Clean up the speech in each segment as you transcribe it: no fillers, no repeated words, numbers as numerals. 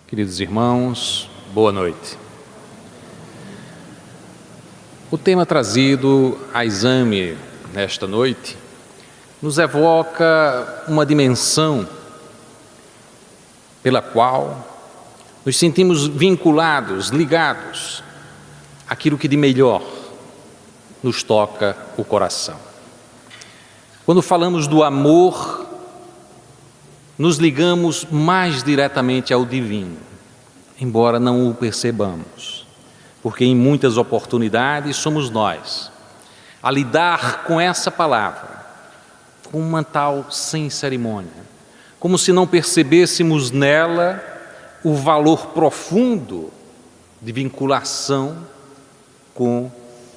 Queridos irmãos, boa noite. O tema trazido a exame nesta noite nos evoca uma dimensão pela qual nos sentimos vinculados, ligados àquilo que de melhor nos toca o coração. Quando falamos do amor, nos ligamos mais diretamente ao divino, embora não o percebamos, porque em muitas oportunidades somos nós a lidar com essa palavra com uma tal sem cerimônia, como se não percebêssemos nela o valor profundo de vinculação com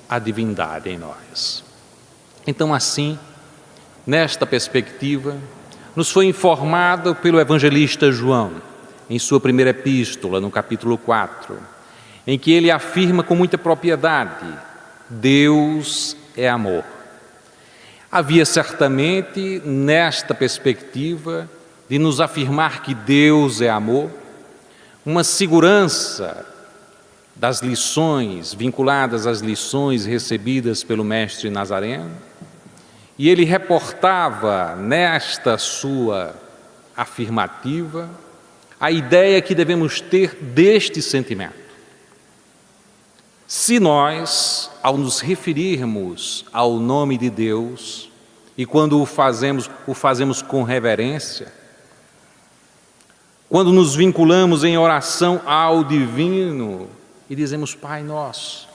a divindade em nós. Então, assim, nesta perspectiva, nos foi informado pelo evangelista João, em sua primeira epístola, no capítulo 4, em que ele afirma com muita propriedade: Deus é amor. Havia certamente, nesta perspectiva de nos afirmar que Deus é amor, uma segurança das lições, vinculadas às lições recebidas pelo mestre Nazareno, e ele reportava nesta sua afirmativa a ideia que devemos ter deste sentimento. Se nós, ao nos referirmos ao nome de Deus, e quando o fazemos com reverência, quando nos vinculamos em oração ao divino e dizemos Pai Nosso,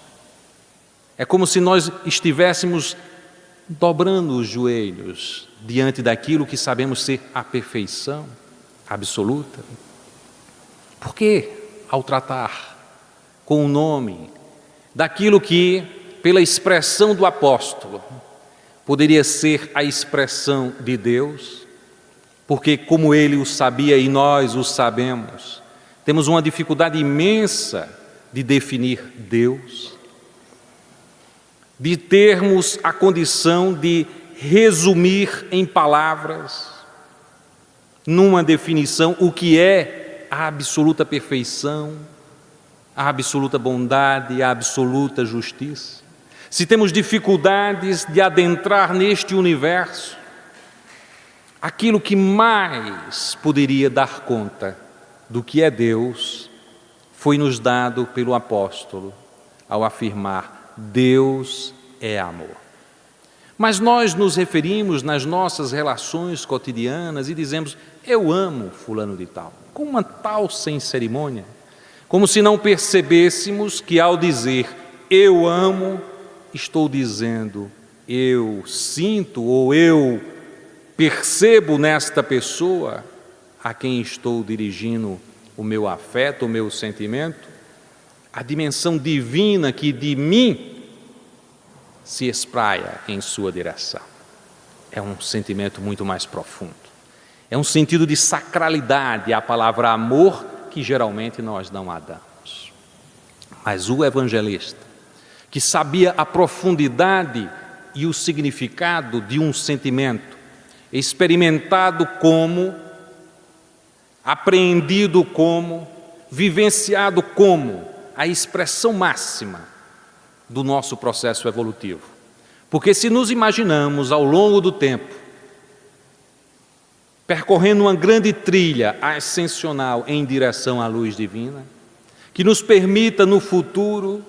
é como se nós estivéssemos dobrando os joelhos diante daquilo que sabemos ser a perfeição absoluta. Porque, ao tratar com o nome daquilo que, pela expressão do apóstolo, poderia ser a expressão de Deus, porque como ele o sabia e nós o sabemos, temos uma dificuldade imensa de definir Deus, de termos a condição de resumir em palavras, numa definição, o que é a absoluta perfeição, a absoluta bondade, a absoluta justiça. Se temos dificuldades de adentrar neste universo, aquilo que mais poderia dar conta do que é Deus, foi nos dado pelo apóstolo, ao afirmar: Deus é amor. Mas nós nos referimos nas nossas relações cotidianas e dizemos: eu amo fulano de tal, com uma tal sem cerimônia, como se não percebêssemos que ao dizer eu amo, estou dizendo eu sinto ou eu percebo nesta pessoa a quem estou dirigindo o meu afeto, o meu sentimento, a dimensão divina que de mim se espraia em sua direção. É um sentimento muito mais profundo. É um sentido de sacralidade à palavra amor que geralmente nós não a damos. Mas o evangelista, que sabia a profundidade e o significado de um sentimento, experimentado como, apreendido como, vivenciado como a expressão máxima do nosso processo evolutivo. Porque se nos imaginamos ao longo do tempo, percorrendo uma grande trilha ascensional em direção à luz divina, que nos permita no futuro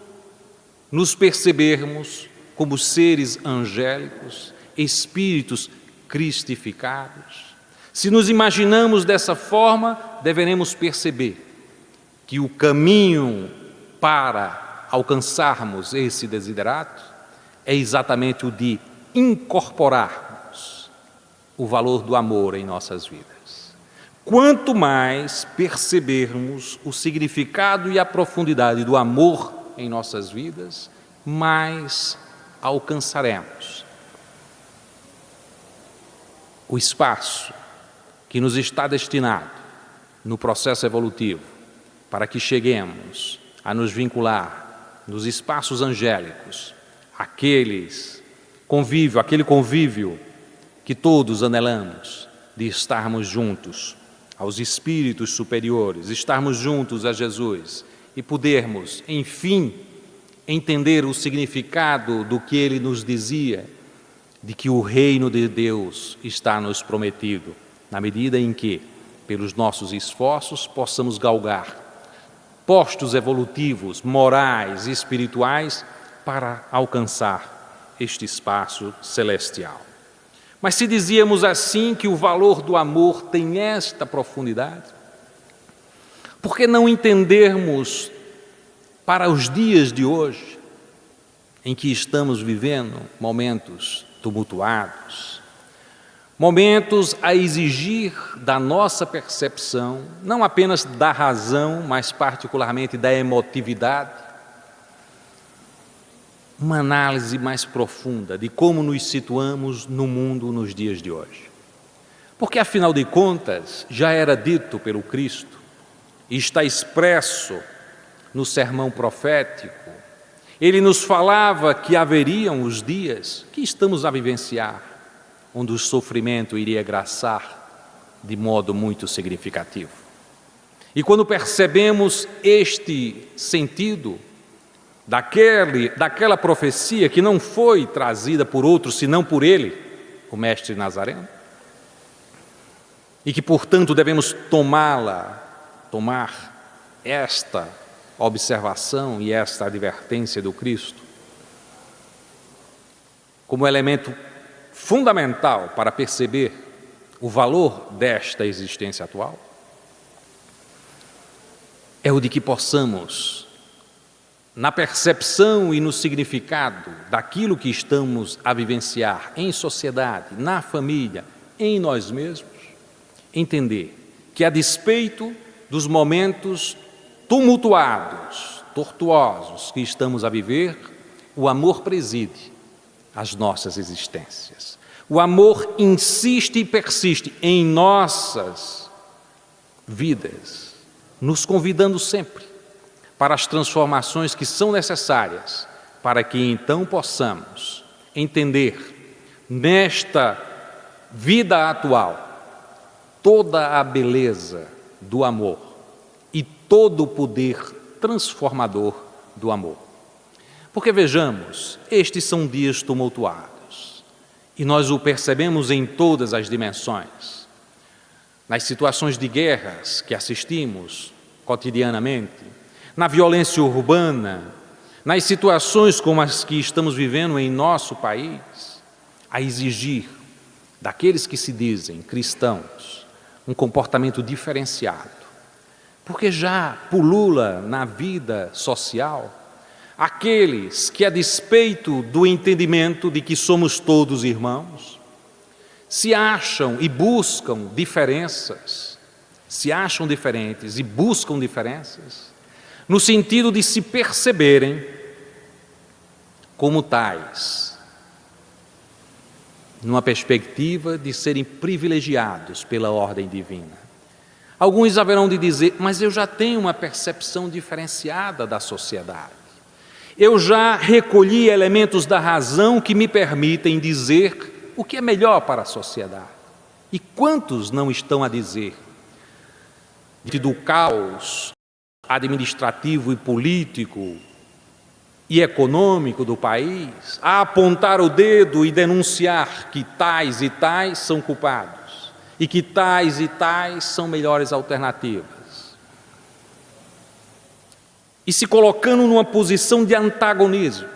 nos percebermos como seres angélicos, espíritos cristificados. Se nos imaginamos dessa forma, deveremos perceber que o caminho para alcançarmos esse desiderato é exatamente o de incorporarmos o valor do amor em nossas vidas. Quanto mais percebermos o significado e a profundidade do amor em nossas vidas, mais alcançaremos o espaço que nos está destinado no processo evolutivo para que cheguemos a nos vincular nos espaços angélicos, aquele convívio que todos anelamos de estarmos juntos aos espíritos superiores, estarmos juntos a Jesus e podermos, enfim, entender o significado do que Ele nos dizia, de que o reino de Deus está nos prometido, na medida em que, pelos nossos esforços, possamos galgar postos evolutivos, morais e espirituais para alcançar este espaço celestial. Mas se dizíamos assim que o valor do amor tem esta profundidade, por que não entendermos para os dias de hoje, em que estamos vivendo momentos tumultuados, momentos a exigir da nossa percepção, não apenas da razão, mas particularmente da emotividade, uma análise mais profunda de como nos situamos no mundo nos dias de hoje. Porque, afinal de contas, já era dito pelo Cristo, e está expresso no sermão profético, ele nos falava que haveriam os dias que estamos a vivenciar, onde o sofrimento iria graçar de modo muito significativo. E quando percebemos este sentido daquela profecia que não foi trazida por outro, senão por ele, o Mestre Nazareno, e que, portanto, devemos tomar esta observação e esta advertência do Cristo como elemento fundamental para perceber o valor desta existência atual, é o de que possamos, na percepção e no significado daquilo que estamos a vivenciar em sociedade, na família, em nós mesmos, entender que, a despeito dos momentos tumultuados, tortuosos que estamos a viver, o amor preside as nossas existências. O amor insiste e persiste em nossas vidas, nos convidando sempre para as transformações que são necessárias para que então possamos entender nesta vida atual toda a beleza do amor e todo o poder transformador do amor. Porque vejamos, estes são dias tumultuados e nós o percebemos em todas as dimensões. Nas situações de guerras que assistimos cotidianamente, na violência urbana, nas situações como as que estamos vivendo em nosso país, a exigir daqueles que se dizem cristãos um comportamento diferenciado, porque já pulula na vida social aqueles que, a despeito do entendimento de que somos todos irmãos, se acham e buscam diferenças, se acham diferentes e buscam diferenças, no sentido de se perceberem como tais, numa perspectiva de serem privilegiados pela ordem divina. Alguns haverão de dizer, mas eu já tenho uma percepção diferenciada da sociedade. Eu já recolhi elementos da razão que me permitem dizer o que é melhor para a sociedade. E quantos não estão a dizer, do caos administrativo e político e econômico do país, a apontar o dedo e denunciar que tais e tais são culpados e que tais e tais são melhores alternativas. E se colocando numa posição de antagonismo.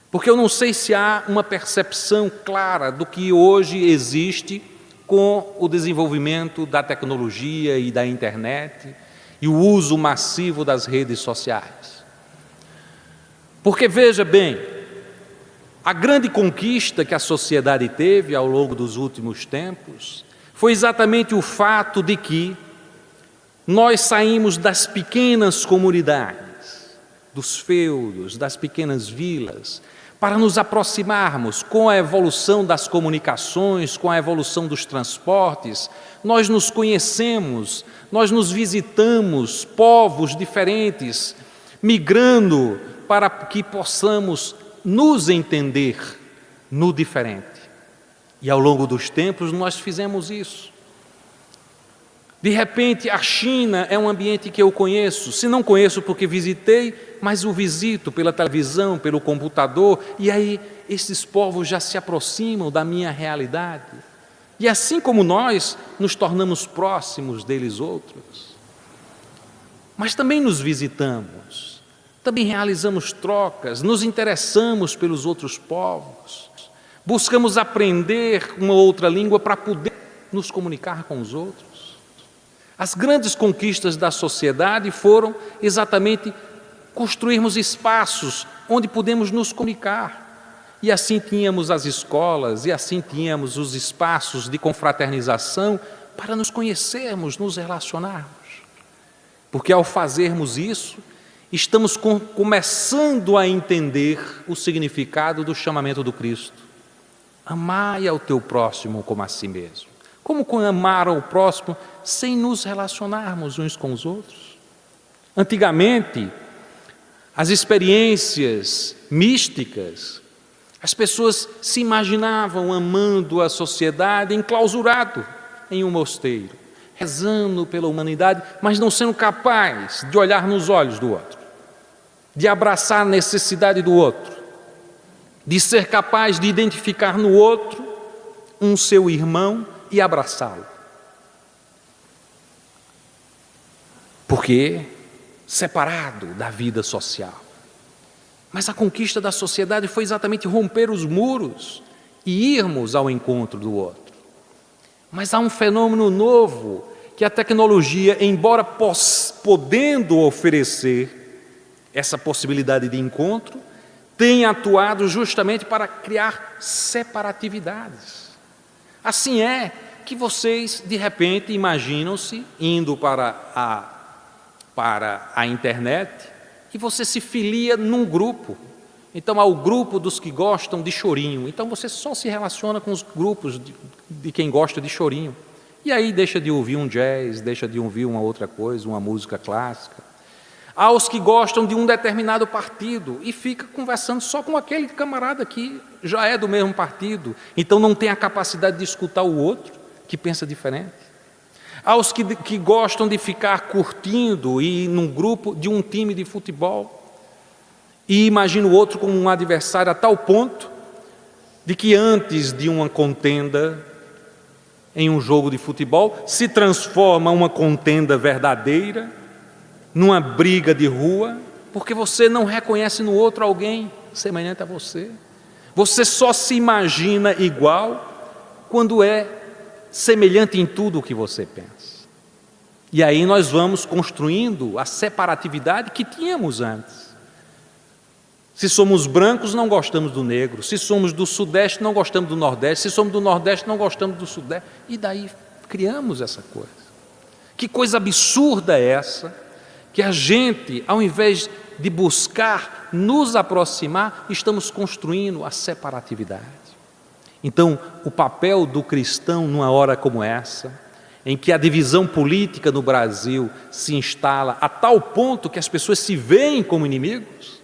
Porque eu não sei se há uma percepção clara do que hoje existe com o desenvolvimento da tecnologia e da internet e o uso massivo das redes sociais. Porque, veja bem, a grande conquista que a sociedade teve ao longo dos últimos tempos foi exatamente o fato de que nós saímos das pequenas comunidades, dos feudos, das pequenas vilas, para nos aproximarmos com a evolução das comunicações, com a evolução dos transportes. Nós nos conhecemos, nós nos visitamos, povos diferentes, migrando para que possamos nos entender no diferente. E ao longo dos tempos nós fizemos isso. De repente, a China é um ambiente que eu conheço, se não conheço porque visitei, mas o visito pela televisão, pelo computador, e aí esses povos já se aproximam da minha realidade. E assim como nós nos tornamos próximos deles outros, mas também nos visitamos, também realizamos trocas, nos interessamos pelos outros povos, buscamos aprender uma outra língua para poder nos comunicar com os outros. As grandes conquistas da sociedade foram exatamente construirmos espaços onde podemos nos comunicar. E assim tínhamos as escolas, e assim tínhamos os espaços de confraternização para nos conhecermos, nos relacionarmos. Porque ao fazermos isso, estamos começando a entender o significado do chamamento do Cristo. Amai ao teu próximo como a si mesmo. Como amar ao próximo sem nos relacionarmos uns com os outros? Antigamente, as experiências místicas, as pessoas se imaginavam amando a sociedade enclausurado em um mosteiro, rezando pela humanidade, mas não sendo capaz de olhar nos olhos do outro, de abraçar a necessidade do outro, de ser capaz de identificar no outro um seu irmão e abraçá-lo. Porque separado da vida social. Mas a conquista da sociedade foi exatamente romper os muros e irmos ao encontro do outro. Mas há um fenômeno novo que a tecnologia, embora podendo oferecer essa possibilidade de encontro, tem atuado justamente para criar separatividades. Assim é que vocês, de repente, imaginam-se indo para a internet e você se filia num grupo. Então, há o grupo dos que gostam de chorinho. Então, você só se relaciona com os grupos de quem gosta de chorinho. E aí deixa de ouvir um jazz, deixa de ouvir uma outra coisa, uma música clássica. Há os que gostam de um determinado partido e fica conversando só com aquele camarada que já é do mesmo partido. Então, não tem a capacidade de escutar o outro, que pensa diferente. Há os que gostam de ficar curtindo e ir num grupo de um time de futebol e imagina o outro como um adversário a tal ponto de que antes de uma contenda em um jogo de futebol se transforma uma contenda verdadeira numa briga de rua, porque você não reconhece no outro alguém semelhante a você. Você só se imagina igual quando é semelhante em tudo o que você pensa. E aí nós vamos construindo a separatividade que tínhamos antes. Se somos brancos, não gostamos do negro. Se somos do Sudeste, não gostamos do Nordeste. Se somos do Nordeste, não gostamos do Sudeste. E daí criamos essa coisa. Que coisa absurda é essa? Que a gente, ao invés de buscar nos aproximar, estamos construindo a separatividade. Então, o papel do cristão numa hora como essa, em que a divisão política no Brasil se instala a tal ponto que as pessoas se veem como inimigos,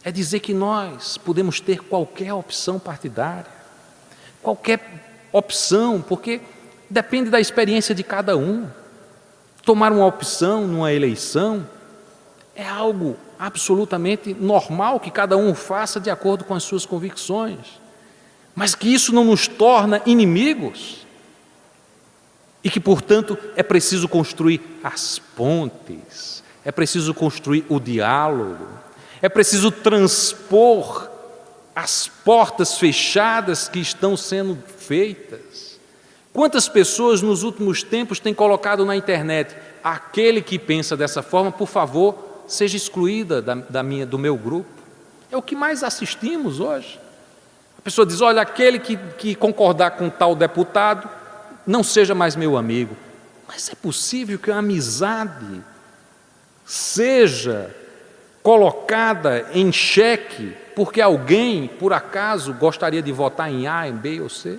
é dizer que nós podemos ter qualquer opção partidária, qualquer opção, porque depende da experiência de cada um. Tomar uma opção numa eleição é algo absolutamente normal que cada um faça de acordo com as suas convicções, mas que isso não nos torna inimigos e que, portanto, é preciso construir as pontes, é preciso construir o diálogo, é preciso transpor as portas fechadas que estão sendo feitas. Quantas pessoas nos últimos tempos têm colocado na internet: aquele que pensa dessa forma, por favor, seja excluída do meu grupo? É o que mais assistimos hoje. A pessoa diz: olha, aquele que concordar com tal deputado, não seja mais meu amigo. Mas é possível que a amizade seja colocada em xeque porque alguém, por acaso, gostaria de votar em A, em B ou C?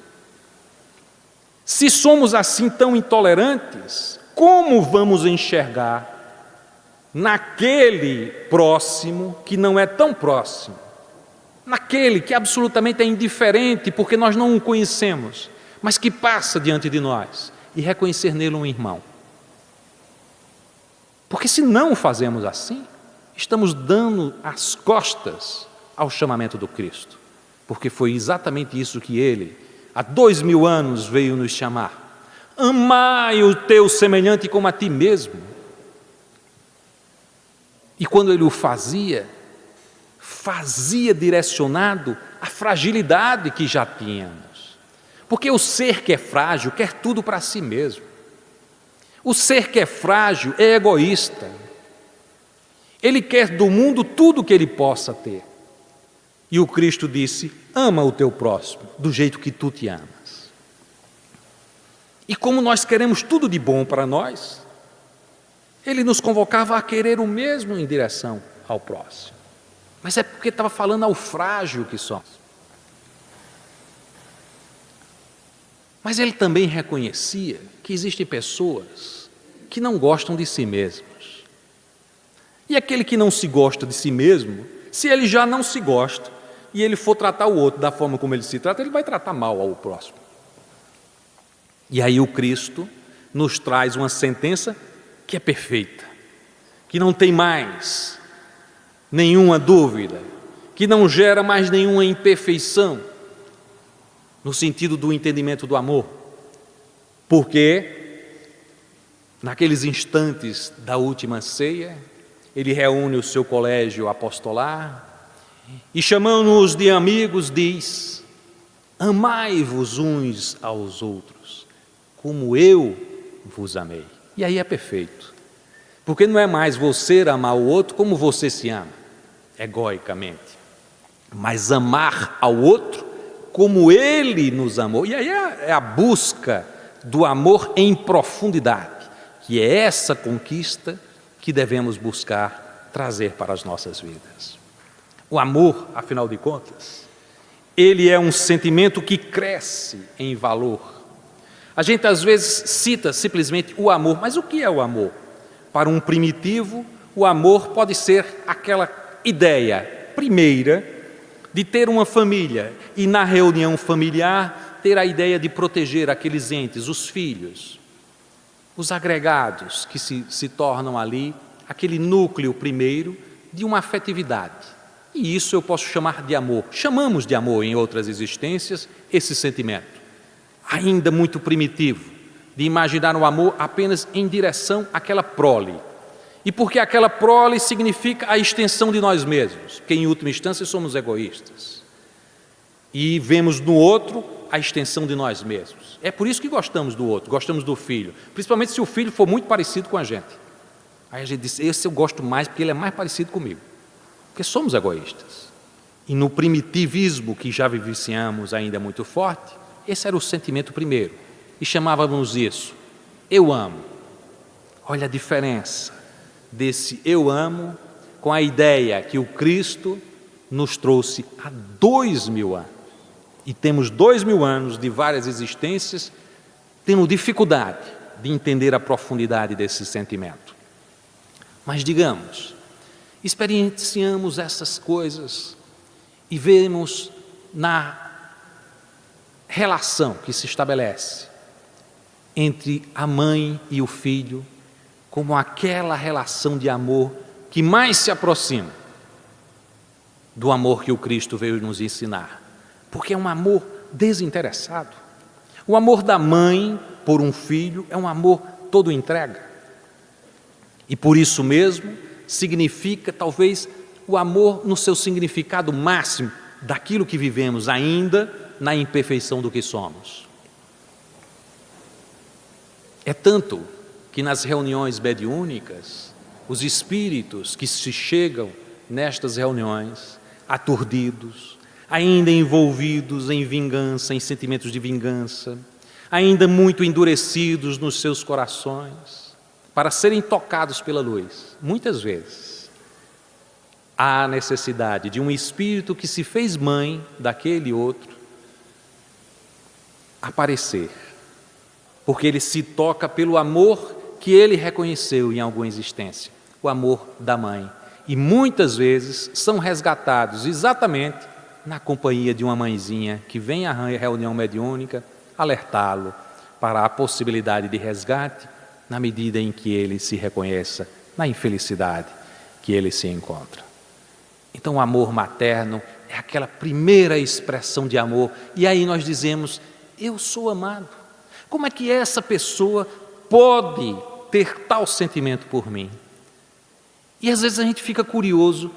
Se somos assim tão intolerantes, como vamos enxergar naquele próximo que não é tão próximo, naquele que absolutamente é indiferente porque nós não o conhecemos, mas que passa diante de nós, e reconhecer nele um irmão? Porque se não o fazemos assim, estamos dando as costas ao chamamento do Cristo. Porque foi exatamente isso que Ele, há 2000 anos, veio nos chamar. Amai o teu semelhante como a ti mesmo. E quando Ele o fazia direcionado à fragilidade que já tínhamos. Porque o ser que é frágil quer tudo para si mesmo. O ser que é frágil é egoísta. Ele quer do mundo tudo o que ele possa ter. E o Cristo disse: ama o teu próximo do jeito que tu te amas. E como nós queremos tudo de bom para nós, Ele nos convocava a querer o mesmo em direção ao próximo. Mas é porque estava falando ao frágil que somos. Mas Ele também reconhecia que existem pessoas que não gostam de si mesmos. E aquele que não se gosta de si mesmo, se ele já não se gosta, e ele for tratar o outro da forma como ele se trata, ele vai tratar mal ao próximo. E aí o Cristo nos traz uma sentença que é perfeita, que não tem mais nenhuma dúvida, que não gera mais nenhuma imperfeição, no sentido do entendimento do amor. Porque, naqueles instantes da última ceia, Ele reúne o seu colégio apostolar e, chamando-os de amigos, diz: amai-vos uns aos outros, como eu vos amei. E aí é perfeito, porque não é mais você amar o outro como você se ama, egoicamente, mas amar ao outro como Ele nos amou. E aí é a busca do amor em profundidade, que é essa conquista que devemos buscar trazer para as nossas vidas. O amor, afinal de contas, ele é um sentimento que cresce em valor. A gente às vezes cita simplesmente o amor, mas o que é o amor? Para um primitivo, o amor pode ser aquela ideia primeira de ter uma família e, na reunião familiar, ter a ideia de proteger aqueles entes, os filhos, os agregados que se tornam ali aquele núcleo primeiro de uma afetividade. E isso eu posso chamar de amor. Chamamos de amor em outras existências esse sentimento, ainda muito primitivo, de imaginar o amor apenas em direção àquela prole. E porque aquela prole significa a extensão de nós mesmos, porque em última instância somos egoístas. E vemos no outro a extensão de nós mesmos. É por isso que gostamos do outro, gostamos do filho, principalmente se o filho for muito parecido com a gente. Aí a gente diz: esse eu gosto mais porque ele é mais parecido comigo, porque somos egoístas. E no primitivismo que já vivenciamos ainda muito forte, esse era o sentimento primeiro, e chamávamos isso eu amo. Olha a diferença desse eu amo com a ideia que o Cristo nos trouxe há 2000 anos. E temos 2000 anos de várias existências tendo dificuldade de entender a profundidade desse sentimento. Mas digamos, experienciamos essas coisas e vemos na relação que se estabelece entre a mãe e o filho como aquela relação de amor que mais se aproxima do amor que o Cristo veio nos ensinar, porque é um amor desinteressado. O amor da mãe por um filho é um amor todo entrega, e por isso mesmo significa talvez o amor no seu significado máximo daquilo que vivemos ainda na imperfeição do que somos. É tanto que nas reuniões mediúnicas, os espíritos que se chegam nestas reuniões, aturdidos, ainda envolvidos em vingança, em sentimentos de vingança, ainda muito endurecidos nos seus corações, para serem tocados pela luz, muitas vezes, há necessidade de um espírito que se fez mãe daquele outro aparecer, porque ele se toca pelo amor que ele reconheceu em alguma existência, o amor da mãe. E muitas vezes são resgatados exatamente na companhia de uma mãezinha que vem à reunião mediúnica alertá-lo para a possibilidade de resgate, na medida em que ele se reconheça na infelicidade que ele se encontra. Então o amor materno é aquela primeira expressão de amor, e aí nós dizemos, eu sou amado. Como é que essa pessoa pode ter tal sentimento por mim? E às vezes a gente fica curioso,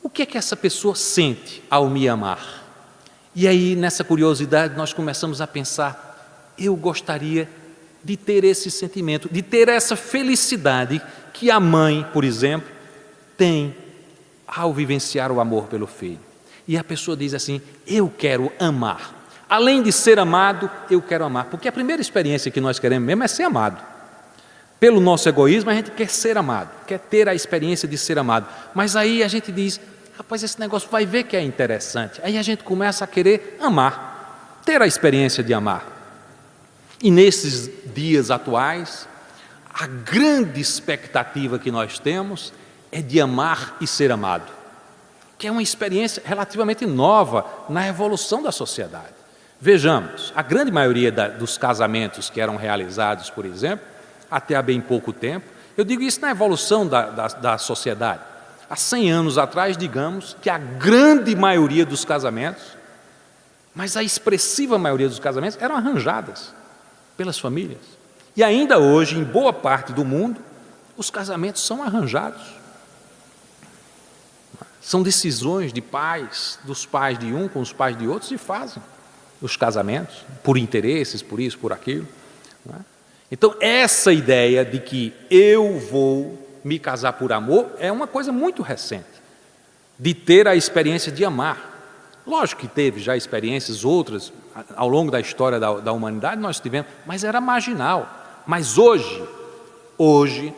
o que é que essa pessoa sente ao me amar? E aí nessa curiosidade nós começamos a pensar, eu gostaria de ter esse sentimento, de ter essa felicidade que a mãe, por exemplo, tem ao vivenciar o amor pelo filho. E a pessoa diz assim, eu quero amar. Além de ser amado, eu quero amar. Porque a primeira experiência que nós queremos mesmo é ser amado. Pelo nosso egoísmo, a gente quer ser amado, quer ter a experiência de ser amado. Mas aí a gente diz, rapaz, esse negócio vai ver que é interessante. Aí a gente começa a querer amar, ter a experiência de amar. E nesses dias atuais, a grande expectativa que nós temos é de amar e ser amado, que é uma experiência relativamente nova na evolução da sociedade. Vejamos, a grande maioria dos casamentos que eram realizados, por exemplo, até há bem pouco tempo, eu digo isso na evolução da sociedade. Há 100 anos atrás, digamos, que a grande maioria dos casamentos, mas a expressiva maioria dos casamentos, eram arranjadas pelas famílias. E ainda hoje, em boa parte do mundo, os casamentos são arranjados. São decisões de pais, dos pais de um com os pais de outros, e fazem os casamentos, por interesses, por isso, por aquilo. Então, essa ideia de que eu vou me casar por amor é uma coisa muito recente, de ter a experiência de amar. Lógico que teve já experiências outras, ao longo da história da humanidade nós tivemos, mas era marginal. Mas hoje,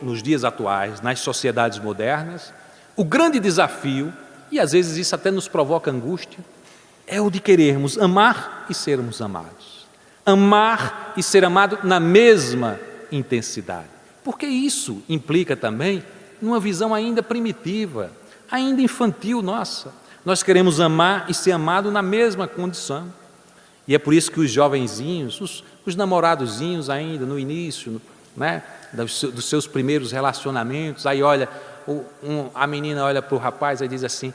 nos dias atuais, nas sociedades modernas, o grande desafio, e às vezes isso até nos provoca angústia, é o de querermos amar e sermos amados. Amar e ser amado na mesma intensidade. Porque isso implica também numa visão ainda primitiva, ainda infantil nossa. Nós queremos amar e ser amado na mesma condição. E é por isso que os jovenzinhos, os namoradozinhos ainda no início, né, dos seus primeiros relacionamentos, aí olha, a menina olha para o rapaz e diz assim,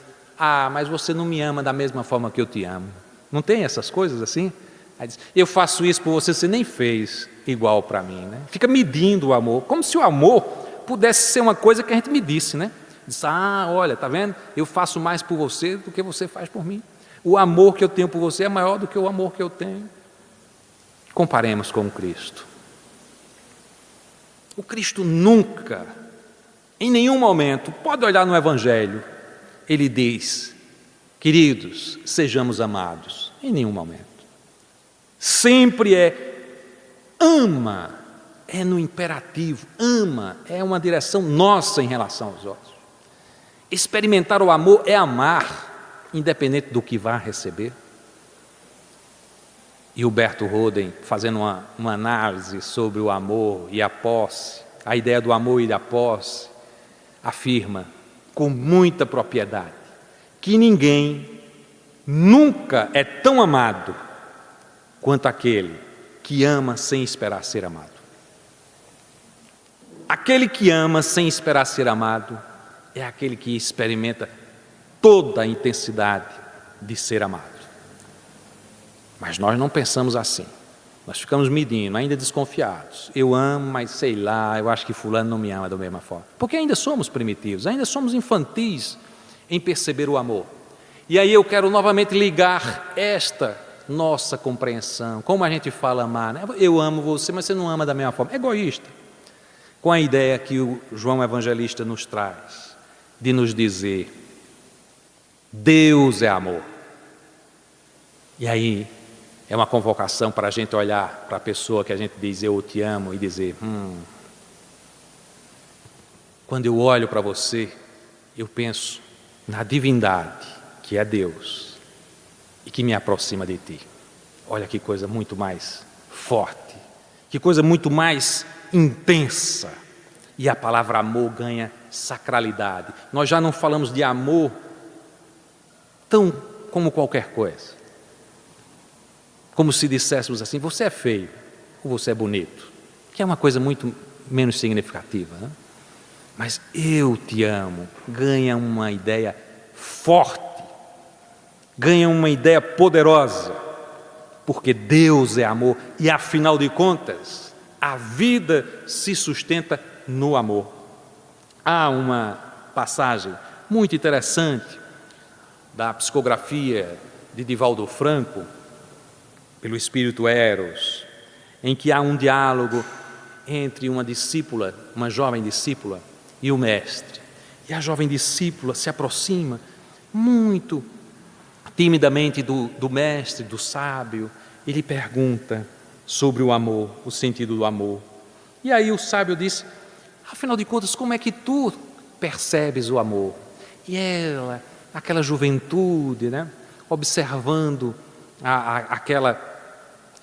mas você não me ama da mesma forma que eu te amo. Não tem essas coisas assim? Aí diz, eu faço isso por você, você nem fez igual para mim, né? Fica medindo o amor, como se o amor pudesse ser uma coisa que a gente medisse, né? Diz, olha, tá vendo? Eu faço mais por você do que você faz por mim. O amor que eu tenho por você é maior do que o amor que eu tenho. Comparemos com o Cristo. O Cristo nunca, em nenhum momento, pode olhar no Evangelho, ele diz, queridos, sejamos amados. Em nenhum momento. Sempre ama, é no imperativo, ama, é uma direção nossa em relação aos outros. Experimentar o amor é amar, independente do que vá receber. E Huberto Roden, fazendo uma análise sobre o amor e a posse, a ideia do amor e da posse, afirma com muita propriedade que ninguém nunca é tão amado quanto aquele que ama sem esperar ser amado. Aquele que ama sem esperar ser amado é aquele que experimenta toda a intensidade de ser amado. Mas nós não pensamos assim. Nós ficamos medindo, ainda desconfiados. Eu amo, mas sei lá, eu acho que fulano não me ama da mesma forma. Porque ainda somos primitivos, ainda somos infantis em perceber o amor. E aí eu quero novamente ligar esta nossa compreensão, como a gente fala amar, né? Eu amo você, mas você não ama da mesma forma. É egoísta. Com a ideia que o João Evangelista nos traz, de nos dizer, Deus é amor. E aí é uma convocação para a gente olhar para a pessoa que a gente diz, eu te amo, e dizer, quando eu olho para você, eu penso na divindade, que é Deus, e que me aproxima de ti. Olha que coisa muito mais forte, que coisa muito mais intensa. E a palavra amor ganha sacralidade. Nós já não falamos de amor tão como qualquer coisa. Como se disséssemos assim, você é feio ou você é bonito, que é uma coisa muito menos significativa, né? mas eu te amo, ganha uma ideia forte, ganha uma ideia poderosa, porque Deus é amor e, afinal de contas, a vida se sustenta no amor. Há uma passagem muito interessante da psicografia de Divaldo Franco, pelo espírito Eros, em que há um diálogo entre uma discípula, uma jovem discípula, e o mestre. E a jovem discípula se aproxima muito timidamente do mestre, do sábio, e lhe pergunta sobre o amor, o sentido do amor. E aí o sábio diz: afinal de contas, como é que tu percebes o amor? E ela, aquela juventude, né, observando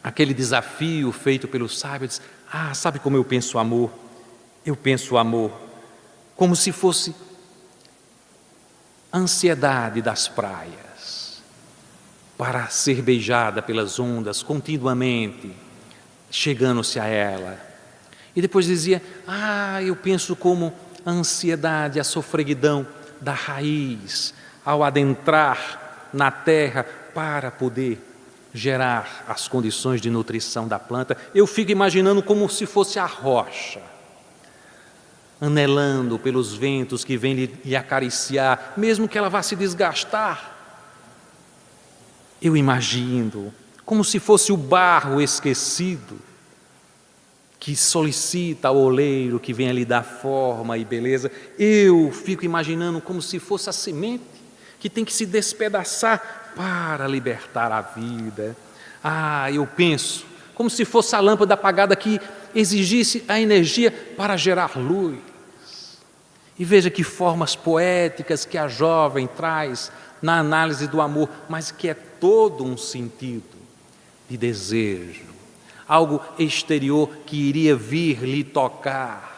aquele desafio feito pelo sábio, diz: sabe como eu penso o amor? Eu penso o amor como se fosse a ansiedade das praias, para ser beijada pelas ondas continuamente, chegando-se a ela. E depois dizia: eu penso como a ansiedade, a sofreguidão da raiz, ao adentrar na terra para poder gerar as condições de nutrição da planta. Eu fico imaginando como se fosse a rocha, anelando pelos ventos que vêm lhe acariciar, mesmo que ela vá se desgastar. Eu imagino como se fosse o barro esquecido, que solicita ao oleiro que venha lhe dar forma e beleza. Eu fico imaginando como se fosse a semente que tem que se despedaçar para libertar a vida. Eu penso como se fosse a lâmpada apagada que exigisse a energia para gerar luz. E veja que formas poéticas que a jovem traz na análise do amor, mas que é todo um sentido de desejo, algo exterior que iria vir lhe tocar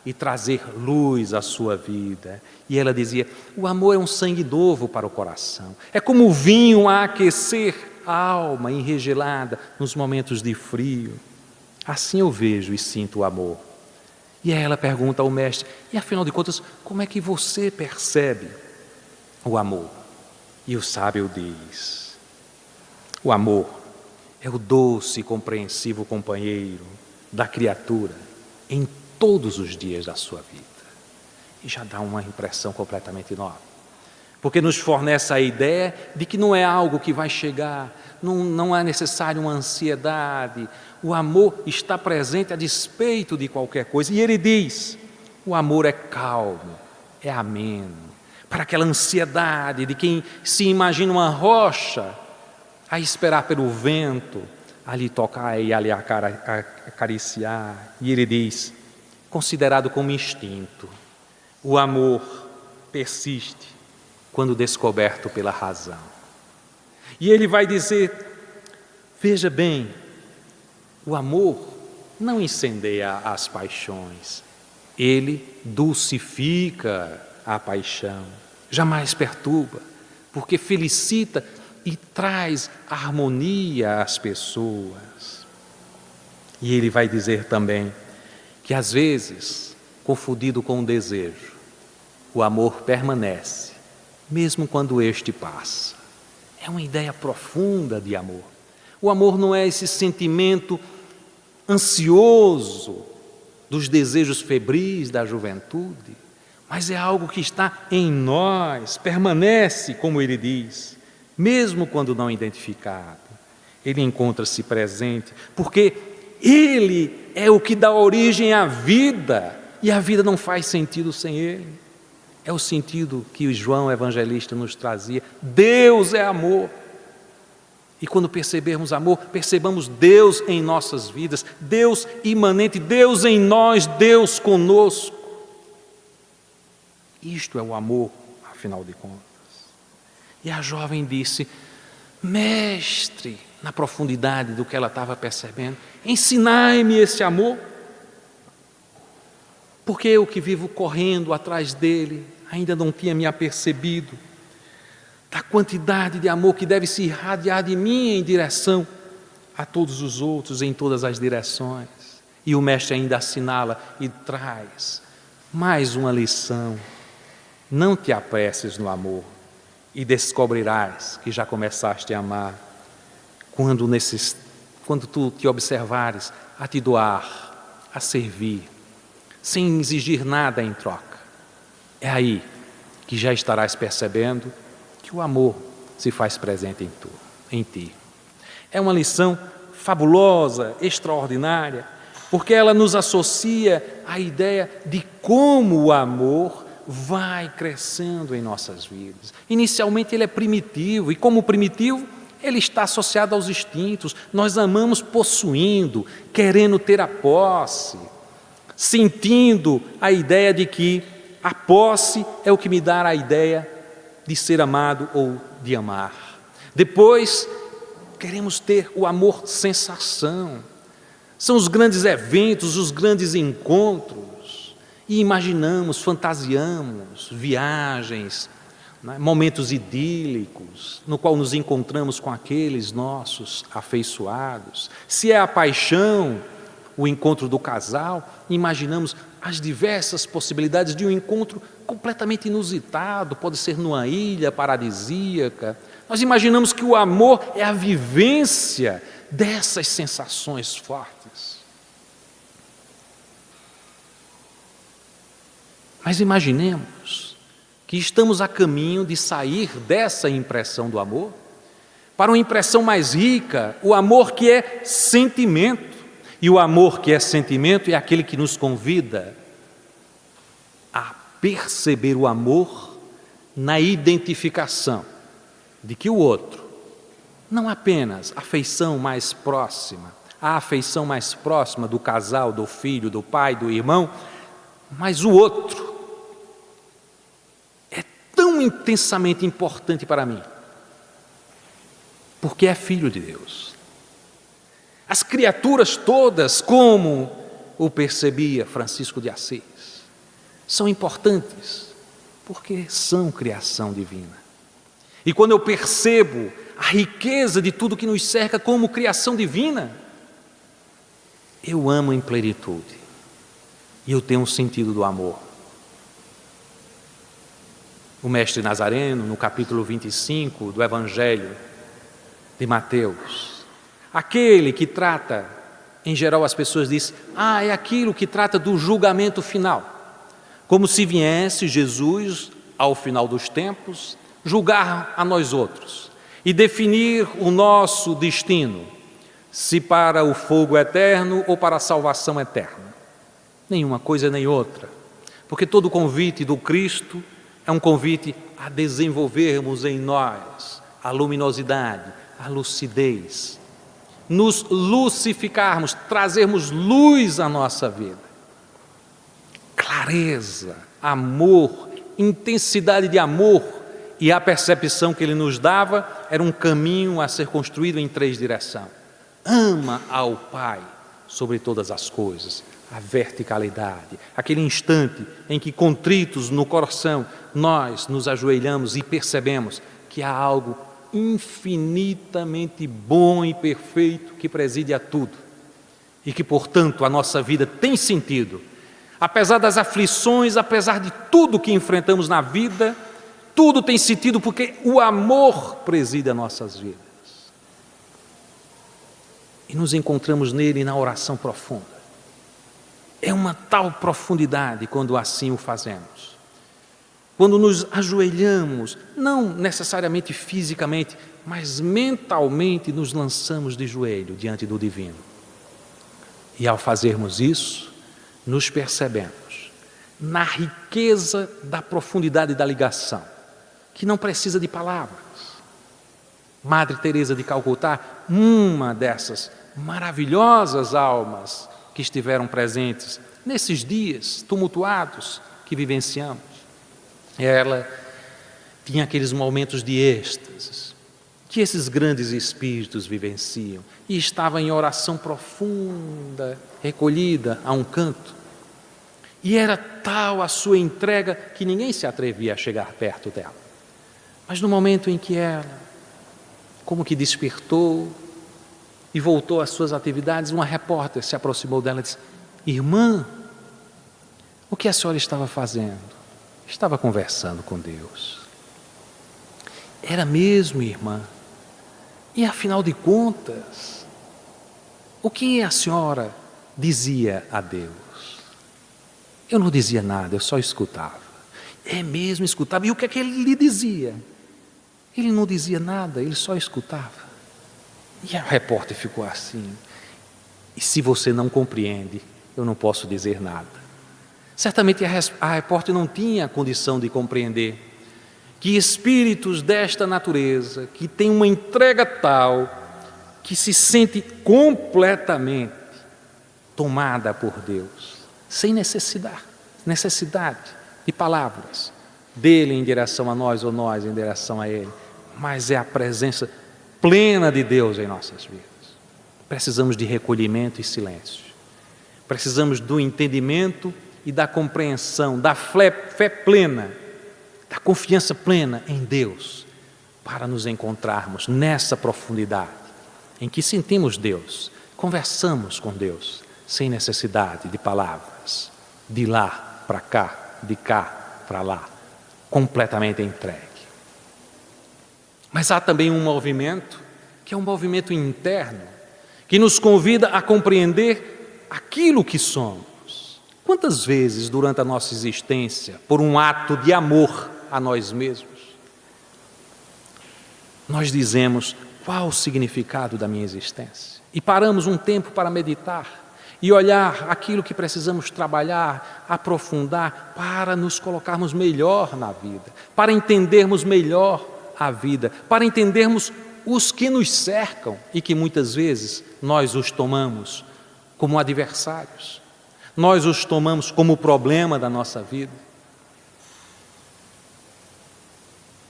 e trazer luz à sua vida. E ela dizia: o amor é um sangue novo para o coração, é como o vinho a aquecer a alma enregelada nos momentos de frio. Assim eu vejo e sinto o amor. E aí ela pergunta ao mestre: e afinal de contas, como é que você percebe o amor? E o sábio diz: o amor é o doce e compreensivo companheiro da criatura em todos os dias da sua vida. E já dá uma impressão completamente nova, porque nos fornece a ideia de que não é algo que vai chegar, não é necessário uma ansiedade. O amor está presente a despeito de qualquer coisa. E ele diz: o amor é calmo, é ameno, para aquela ansiedade de quem se imagina uma rocha a esperar pelo vento, a lhe tocar e a lhe acariciar. E ele diz: considerado como instinto, o amor persiste quando descoberto pela razão. E ele vai dizer: veja bem, o amor não incendeia as paixões, ele dulcifica a paixão, jamais perturba, porque felicita e traz harmonia às pessoas. E ele vai dizer também que às vezes, confundido com o desejo, o amor permanece, mesmo quando este passa. É uma ideia profunda de amor. O amor não é esse sentimento ansioso dos desejos febris da juventude, mas é algo que está em nós, permanece, como ele diz, mesmo quando não identificado. Ele encontra-se presente, porque ele é o que dá origem à vida, e a vida não faz sentido sem ele. É o sentido que o João Evangelista nos trazia: Deus é amor. E quando percebermos amor, percebamos Deus em nossas vidas, Deus imanente, Deus em nós, Deus conosco. Isto é o amor, afinal de contas. E a jovem disse: mestre, na profundidade do que ela estava percebendo, ensinai-me esse amor, porque eu que vivo correndo atrás dele, ainda não tinha me apercebido da quantidade de amor que deve se irradiar de mim em direção a todos os outros, em todas as direções. E o mestre ainda assinala e traz Mais uma lição: não te apresses no amor e descobrirás que já começaste a amar quando tu te observares a te doar, a servir, sem exigir nada em troca. É aí que já estarás percebendo que o amor se faz presente em ti. É uma lição fabulosa, extraordinária, porque ela nos associa à ideia de como o amor vai crescendo em nossas vidas. Inicialmente ele é primitivo, e como primitivo, ele está associado aos instintos. Nós amamos possuindo, querendo ter a posse, sentindo a ideia de que a posse é o que me dá a ideia de ser amado ou de amar. Depois, queremos ter o amor sensação. São os grandes eventos, os grandes encontros, e imaginamos, fantasiamos viagens, né, momentos idílicos, no qual nos encontramos com aqueles nossos afeiçoados. Se é a paixão, o encontro do casal, imaginamos as diversas possibilidades de um encontro completamente inusitado, pode ser numa ilha paradisíaca. Nós imaginamos que o amor é a vivência dessas sensações fortes. Mas imaginemos que estamos a caminho de sair dessa impressão do amor para uma impressão mais rica, o amor que é sentimento. E o amor que é sentimento é aquele que nos convida a perceber o amor na identificação de que o outro, não apenas a afeição mais próxima, a afeição mais próxima do casal, do filho, do pai, do irmão, mas o outro é tão intensamente importante para mim, porque é filho de Deus. As criaturas todas, como o percebia Francisco de Assis, são importantes porque são criação divina. E quando eu percebo a riqueza de tudo que nos cerca como criação divina, eu amo em plenitude e eu tenho um sentido do amor. O mestre Nazareno, no capítulo 25 do Evangelho de Mateus, aquele que trata, em geral as pessoas dizem, é aquilo que trata do julgamento final, como se viesse Jesus, ao final dos tempos, julgar a nós outros e definir o nosso destino, se para o fogo eterno ou para a salvação eterna. Nenhuma coisa nem outra, porque todo convite do Cristo é um convite a desenvolvermos em nós a luminosidade, a lucidez, nos lucificarmos, trazermos luz à nossa vida, clareza, amor, intensidade de amor, e a percepção que ele nos dava era um caminho a ser construído em 3 direções. Ama ao Pai sobre todas as coisas, a verticalidade, aquele instante em que, contritos no coração, nós nos ajoelhamos e percebemos que há algo infinitamente bom e perfeito que preside a tudo e que, portanto, a nossa vida tem sentido. Apesar das aflições, apesar de tudo que enfrentamos na vida, tudo tem sentido porque o amor preside as nossas vidas. E nos encontramos nele na oração profunda. É uma tal profundidade quando assim o fazemos. Quando nos ajoelhamos, não necessariamente fisicamente, mas mentalmente nos lançamos de joelho diante do divino. E ao fazermos isso, nos percebemos na riqueza da profundidade da ligação, que não precisa de palavras. Madre Teresa de Calcutá, uma dessas maravilhosas almas que estiveram presentes nesses dias tumultuados que vivenciamos, ela tinha aqueles momentos de êxtase que esses grandes espíritos vivenciam e estava em oração profunda, recolhida a um canto, e era tal a sua entrega que ninguém se atrevia a chegar perto dela. Mas no momento em que ela, como que despertou e voltou às suas atividades, uma repórter se aproximou dela e disse: irmã, O que a senhora estava fazendo? Estava conversando com Deus. Era mesmo, irmã? E afinal de contas, o que a senhora dizia a Deus? Eu não dizia nada, eu só escutava. É mesmo, escutava. E o que é que ele lhe dizia? Ele não dizia nada, ele só escutava. E a repórter ficou assim. E se você não compreende, eu não posso dizer nada. Certamente a repórter não tinha condição de compreender que espíritos desta natureza, que têm uma entrega tal, que se sente completamente tomada por Deus, sem necessidade de palavras dele em direção a nós ou nós em direção a ele, mas é a presença plena de Deus em nossas vidas. Precisamos de recolhimento e silêncio. Precisamos do entendimento e da compreensão, da fé plena, da confiança plena em Deus, para nos encontrarmos nessa profundidade, em que sentimos Deus, conversamos com Deus, sem necessidade de palavras, de lá para cá, de cá para lá, completamente entregue. Mas há também um movimento, que é um movimento interno, que nos convida a compreender aquilo que somos. Quantas vezes durante a nossa existência, por um ato de amor a nós mesmos, nós dizemos: qual o significado da minha existência? E paramos um tempo para meditar e olhar aquilo que precisamos trabalhar, aprofundar, para nos colocarmos melhor na vida, para entendermos melhor a vida, para entendermos os que nos cercam e que muitas vezes nós os tomamos como adversários, nós os tomamos como problema da nossa vida.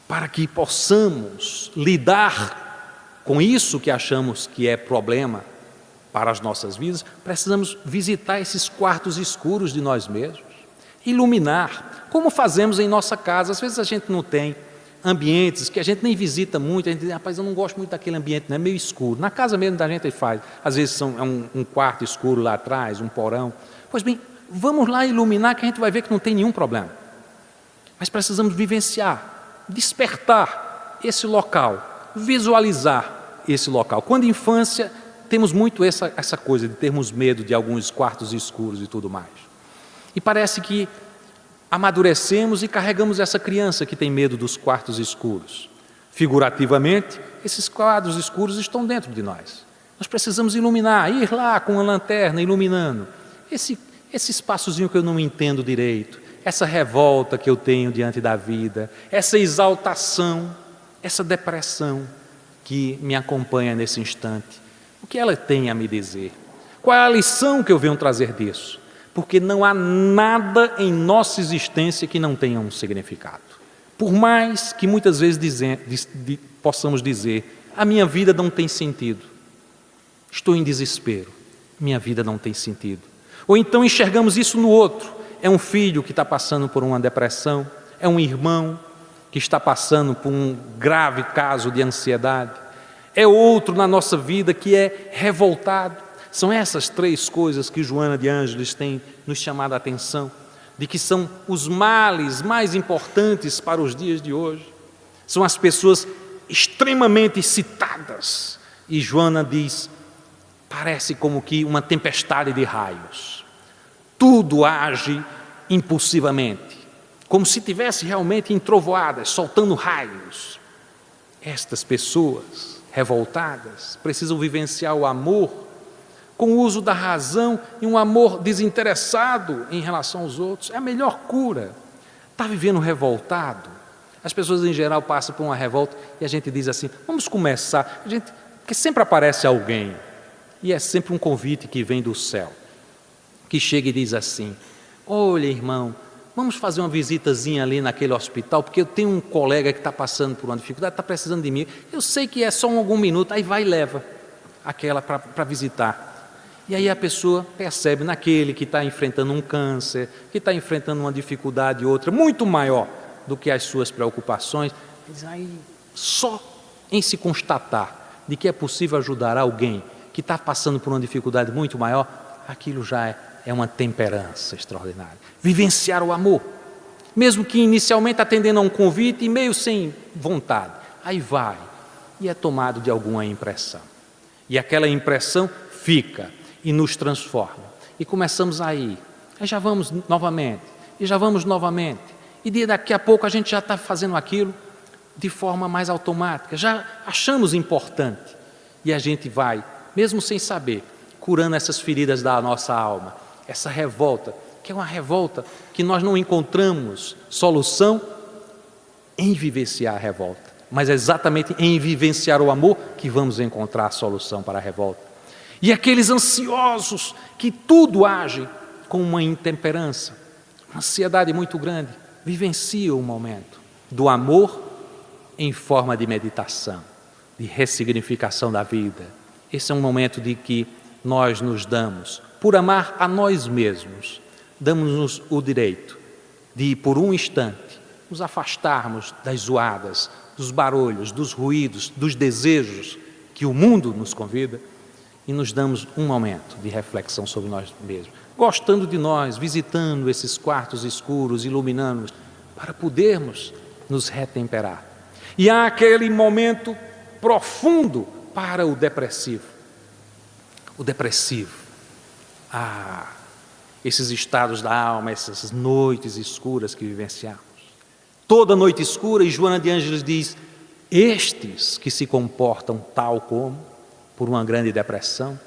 Para que possamos lidar com isso que achamos que é problema para as nossas vidas, precisamos visitar esses quartos escuros de nós mesmos, iluminar, como fazemos em nossa casa. Às vezes a gente não tem ambientes que a gente nem visita muito, a gente diz: rapaz, eu não gosto muito daquele ambiente, não é meio escuro. Na casa mesmo da gente faz, às vezes é um quarto escuro lá atrás, um porão. Pois bem, vamos lá iluminar, que a gente vai ver que não tem nenhum problema. Mas precisamos vivenciar, despertar esse local, visualizar esse local. Quando infância, temos muito essa coisa de termos medo de alguns quartos escuros e tudo mais. E parece que amadurecemos e carregamos essa criança que tem medo dos quartos escuros. Figurativamente, esses quadros escuros estão dentro de nós. Nós precisamos iluminar, ir lá com a lanterna iluminando esse espaçozinho que eu não entendo direito, essa revolta que eu tenho diante da vida, essa exaltação, essa depressão que me acompanha nesse instante. O que ela tem a me dizer? Qual é a lição que eu venho trazer disso? Porque não há nada em nossa existência que não tenha um significado. Por mais que muitas vezes possamos dizer: a minha vida não tem sentido, estou em desespero, minha vida não tem sentido. Ou então enxergamos isso no outro: é um filho que está passando por uma depressão, é um irmão que está passando por um grave caso de ansiedade, é outro na nossa vida que é revoltado. São essas três coisas que Joana de Ângeles tem nos chamado a atenção, de que são os males mais importantes para os dias de hoje. São as pessoas extremamente excitadas. E Joana diz: parece como que uma tempestade de raios. Tudo age impulsivamente, como se tivesse realmente em trovoadas, soltando raios. Estas pessoas revoltadas precisam vivenciar o amor com o uso da razão e um amor desinteressado em relação aos outros. É a melhor cura. Está vivendo revoltado? As pessoas em geral passam por uma revolta e a gente diz assim: vamos começar. Porque sempre aparece alguém, e é sempre um convite que vem do céu, que chega e diz assim: olha, irmão, vamos fazer uma visitazinha ali naquele hospital, porque eu tenho um colega que está passando por uma dificuldade, está precisando de mim. Eu sei que é só algum minuto, aí vai e leva aquela para visitar. E aí a pessoa percebe naquele que está enfrentando um câncer, que está enfrentando uma dificuldade outra, muito maior do que as suas preocupações, diz: aí só em se constatar de que é possível ajudar alguém que está passando por uma dificuldade muito maior, aquilo já é uma temperança extraordinária. Vivenciar o amor, mesmo que inicialmente atendendo a um convite e meio sem vontade, aí vai e é tomado de alguma impressão. E aquela impressão fica e nos transforma. E começamos aí já vamos novamente, e já vamos novamente. E daqui a pouco a gente já está fazendo aquilo de forma mais automática, já achamos importante. E a gente vai, mesmo sem saber, curando essas feridas da nossa alma, essa revolta, que é uma revolta que nós não encontramos solução em vivenciar a revolta, mas é exatamente em vivenciar o amor que vamos encontrar a solução para a revolta. E aqueles ansiosos que tudo agem com uma intemperança, uma ansiedade muito grande, vivenciam o momento do amor em forma de meditação, de ressignificação da vida. Esse é um momento de que nós nos damos, por amar a nós mesmos, damos-nos o direito de, por um instante, nos afastarmos das zoadas, dos barulhos, dos ruídos, dos desejos que o mundo nos convida e nos damos um momento de reflexão sobre nós mesmos, gostando de nós, visitando esses quartos escuros, iluminando-os, para podermos nos retemperar. E há aquele momento profundo para o depressivo. O depressivo, esses estados da alma, essas noites escuras que vivenciamos. Toda noite escura, e Joana de Ângeles diz, estes que se comportam tal como, por uma grande depressão,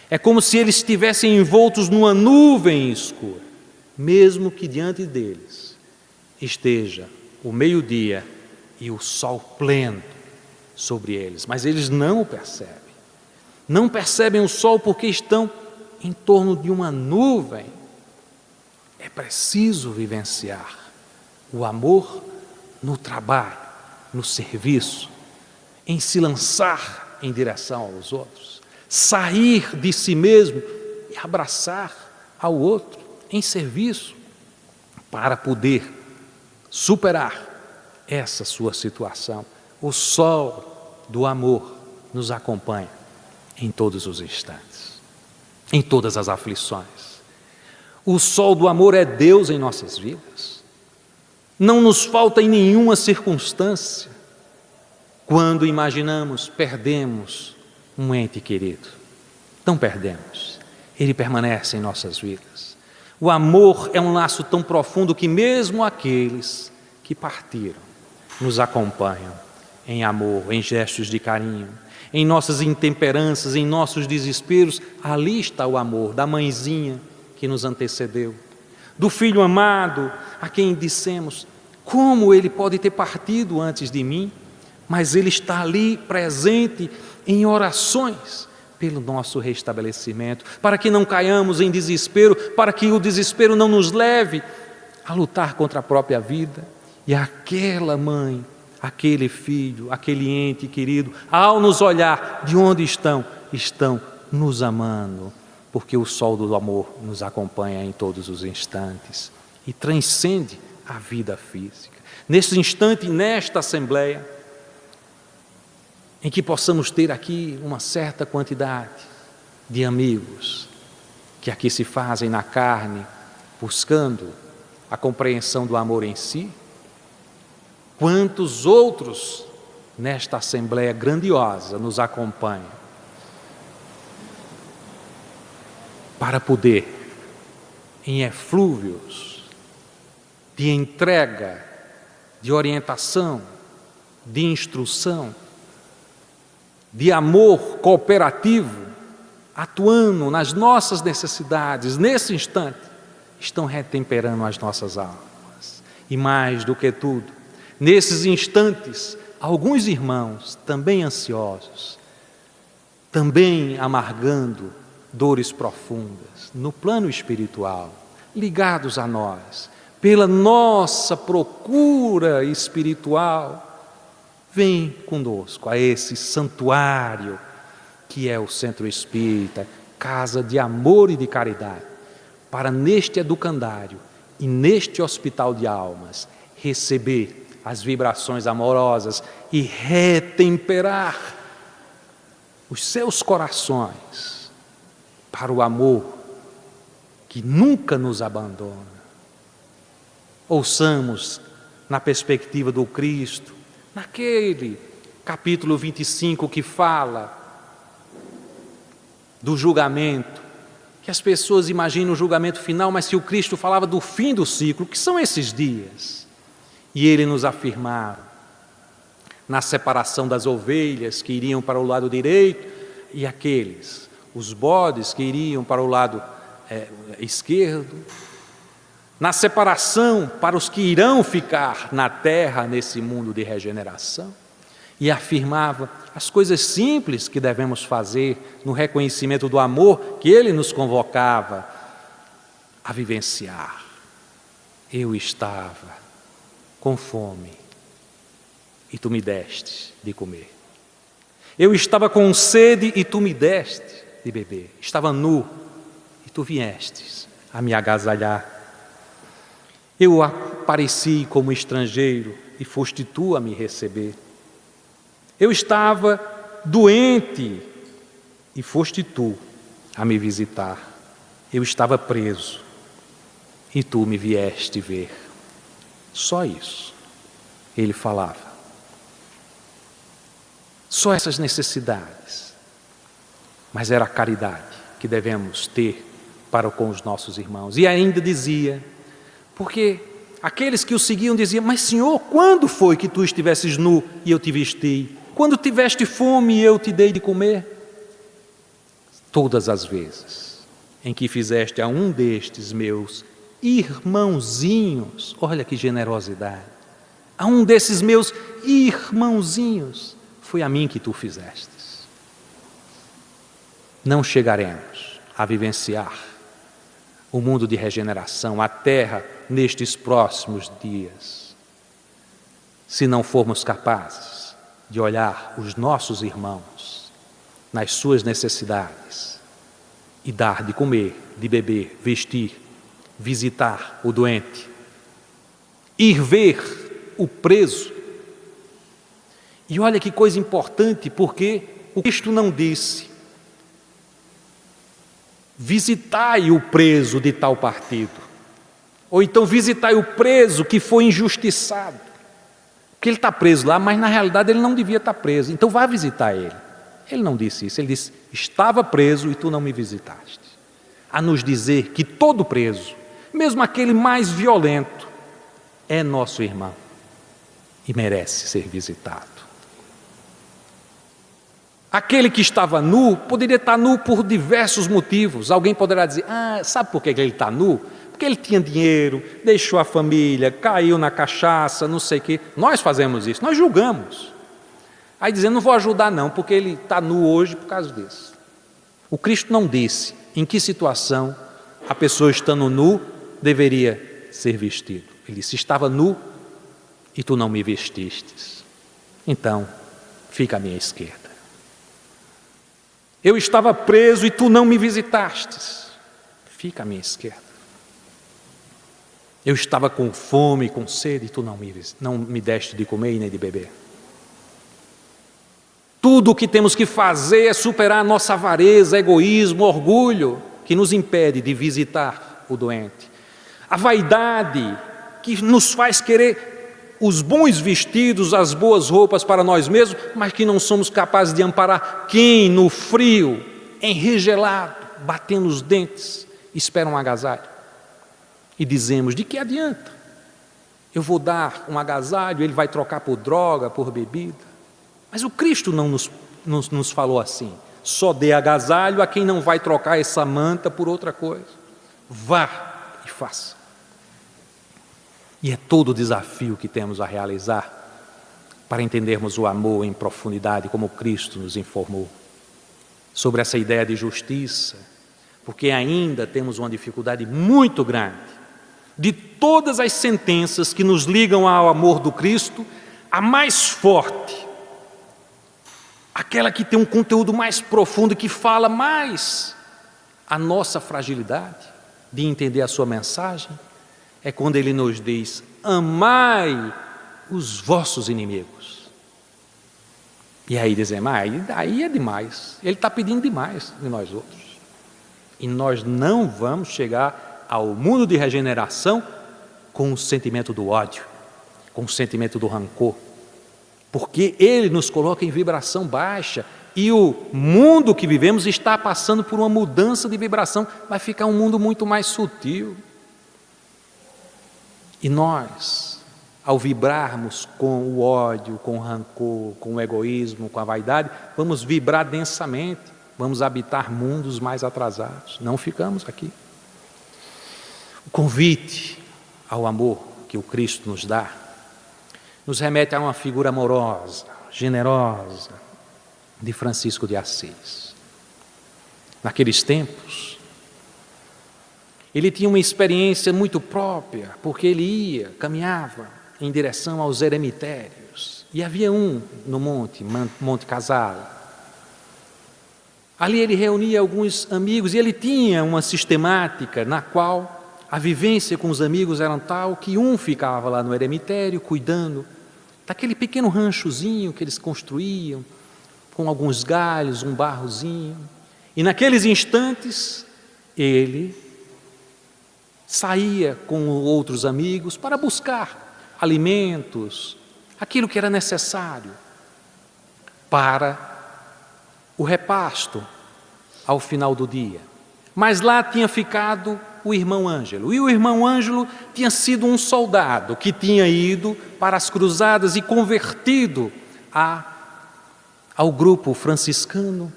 é como se eles estivessem envoltos numa nuvem escura, mesmo que diante deles esteja o meio-dia e o sol pleno sobre eles, mas eles não o percebem. Não percebem o sol porque estão em torno de uma nuvem. É preciso vivenciar o amor no trabalho, no serviço, em se lançar em direção aos outros, sair de si mesmo e abraçar ao outro em serviço, para poder superar essa sua situação. O sol do amor nos acompanha em todos os instantes, em todas as aflições. O sol do amor é Deus em nossas vidas. Não nos falta em nenhuma circunstância. Quando imaginamos, perdemos um ente querido. Não perdemos. Ele permanece em nossas vidas. O amor é um laço tão profundo que mesmo aqueles que partiram nos acompanham em amor, em gestos de carinho, em nossas intemperanças, em nossos desesperos. Ali está o amor da mãezinha que nos antecedeu, do filho amado a quem dissemos, como ele pode ter partido antes de mim, mas ele está ali presente em orações pelo nosso restabelecimento, para que não caiamos em desespero, para que o desespero não nos leve a lutar contra a própria vida. E aquela mãe, aquele filho, aquele ente querido, ao nos olhar de onde estão nos amando, porque o sol do amor nos acompanha em todos os instantes e transcende a vida física. Nesse instante, nesta assembleia, em que possamos ter aqui uma certa quantidade de amigos que aqui se fazem na carne, buscando a compreensão do amor em si, quantos outros nesta assembleia grandiosa nos acompanham para poder, em eflúvios de entrega, de orientação, de instrução, de amor cooperativo, atuando nas nossas necessidades, nesse instante, estão retemperando as nossas almas. E mais do que tudo, nesses instantes, alguns irmãos também ansiosos, também amargando dores profundas no plano espiritual, ligados a nós, pela nossa procura espiritual, vem conosco a esse santuário que é o Centro Espírita, casa de amor e de caridade, para neste educandário e neste hospital de almas receber as vibrações amorosas e retemperar os seus corações para o amor que nunca nos abandona. Ouçamos na perspectiva do Cristo, naquele capítulo 25 que fala do julgamento, que as pessoas imaginam o julgamento final, mas que o Cristo falava do fim do ciclo, que são esses dias. E ele nos afirmava na separação das ovelhas que iriam para o lado direito e aqueles, os bodes que iriam para o lado esquerdo, na separação para os que irão ficar na terra nesse mundo de regeneração. E afirmava as coisas simples que devemos fazer no reconhecimento do amor que ele nos convocava a vivenciar. Eu estava com fome e tu me deste de comer. Eu estava com sede e tu me deste de beber. Estava nu e tu viestes a me agasalhar. Eu apareci como estrangeiro e foste tu a me receber. Eu estava doente e foste tu a me visitar. Eu estava preso e tu me vieste ver. Só isso ele falava. Só essas necessidades. Mas era a caridade que devemos ter para com os nossos irmãos. E ainda dizia, porque aqueles que o seguiam diziam, mas Senhor, quando foi que tu estivesses nu e eu te vesti? Quando tiveste fome e eu te dei de comer? Todas as vezes em que fizeste a um destes meus irmãozinhos, olha que generosidade, a um desses meus irmãozinhos, foi a mim que tu fizestes. Não chegaremos a vivenciar o mundo de regeneração, a terra, nestes próximos dias, se não formos capazes de olhar os nossos irmãos nas suas necessidades e dar de comer, de beber, vestir, visitar o doente, ir ver o preso. E olha que coisa importante, porque o Cristo não disse: visitai o preso de tal partido, ou então visitai o preso que foi injustiçado. Porque ele está preso lá, mas na realidade ele não devia estar preso, então vá visitar ele. Ele não disse isso, ele disse, estava preso e tu não me visitaste. A nos dizer que todo preso, mesmo aquele mais violento, é nosso irmão e merece ser visitado. Aquele que estava nu, poderia estar nu por diversos motivos. Alguém poderá dizer, sabe por que ele está nu? Porque ele tinha dinheiro, deixou a família, caiu na cachaça, não sei o quê. Nós fazemos isso, nós julgamos. Aí dizendo, não vou ajudar não, porque ele está nu hoje por causa disso. O Cristo não disse em que situação a pessoa estando nu deveria ser vestido. Ele disse, estava nu e tu não me vestistes. Então, fica à minha esquerda. Eu estava preso e tu não me visitastes. Fica à minha esquerda. Eu estava com fome e com sede e tu não me deste de comer e nem de beber. Tudo o que temos que fazer é superar a nossa avareza, egoísmo, orgulho, que nos impede de visitar o doente. A vaidade que nos faz querer os bons vestidos, as boas roupas para nós mesmos, mas que não somos capazes de amparar quem no frio, enregelado, batendo os dentes, espera um agasalho. E dizemos, de que adianta? Eu vou dar um agasalho, ele vai trocar por droga, por bebida. Mas o Cristo não nos falou assim, só dê agasalho a quem não vai trocar essa manta por outra coisa. Vá e faça. E é todo o desafio que temos a realizar para entendermos o amor em profundidade, como Cristo nos informou. Sobre essa ideia de justiça, porque ainda temos uma dificuldade muito grande. De todas as sentenças que nos ligam ao amor do Cristo, a mais forte, aquela que tem um conteúdo mais profundo, que fala mais a nossa fragilidade de entender a sua mensagem, é quando ele nos diz, amai os vossos inimigos. E aí dizemos, aí é demais, ele está pedindo demais de nós outros. E nós não vamos chegar ao mundo de regeneração com o sentimento do ódio, com o sentimento do rancor, porque ele nos coloca em vibração baixa e o mundo que vivemos está passando por uma mudança de vibração, vai ficar um mundo muito mais sutil. E nós, ao vibrarmos com o ódio, com o rancor, com o egoísmo, com a vaidade, vamos vibrar densamente, vamos habitar mundos mais atrasados, não ficamos aqui. O convite ao amor que o Cristo nos dá, nos remete a uma figura amorosa, generosa, de Francisco de Assis. Naqueles tempos, ele tinha uma experiência muito própria, porque ele caminhava em direção aos eremitérios, e havia um no Monte Casale. Ali ele reunia alguns amigos, e ele tinha uma sistemática na qual a vivência com os amigos era tal que um ficava lá no eremitério cuidando daquele pequeno ranchozinho que eles construíam, com alguns galhos, um barrozinho. E naqueles instantes, ele saía com outros amigos para buscar alimentos, aquilo que era necessário para o repasto ao final do dia. Mas lá tinha ficado o irmão Ângelo. E o irmão Ângelo tinha sido um soldado que tinha ido para as cruzadas e convertido ao grupo franciscano,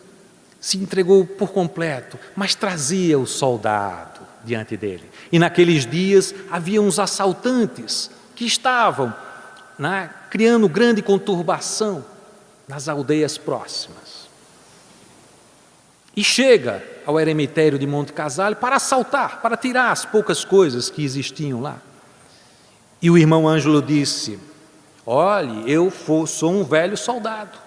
se entregou por completo, mas trazia o soldado diante dele. E naqueles dias havia uns assaltantes que estavam criando grande conturbação nas aldeias próximas. E chega ao eremitério de Monte Casale para assaltar, para tirar as poucas coisas que existiam lá. E o irmão Ângelo disse: olhe, eu sou um velho soldado,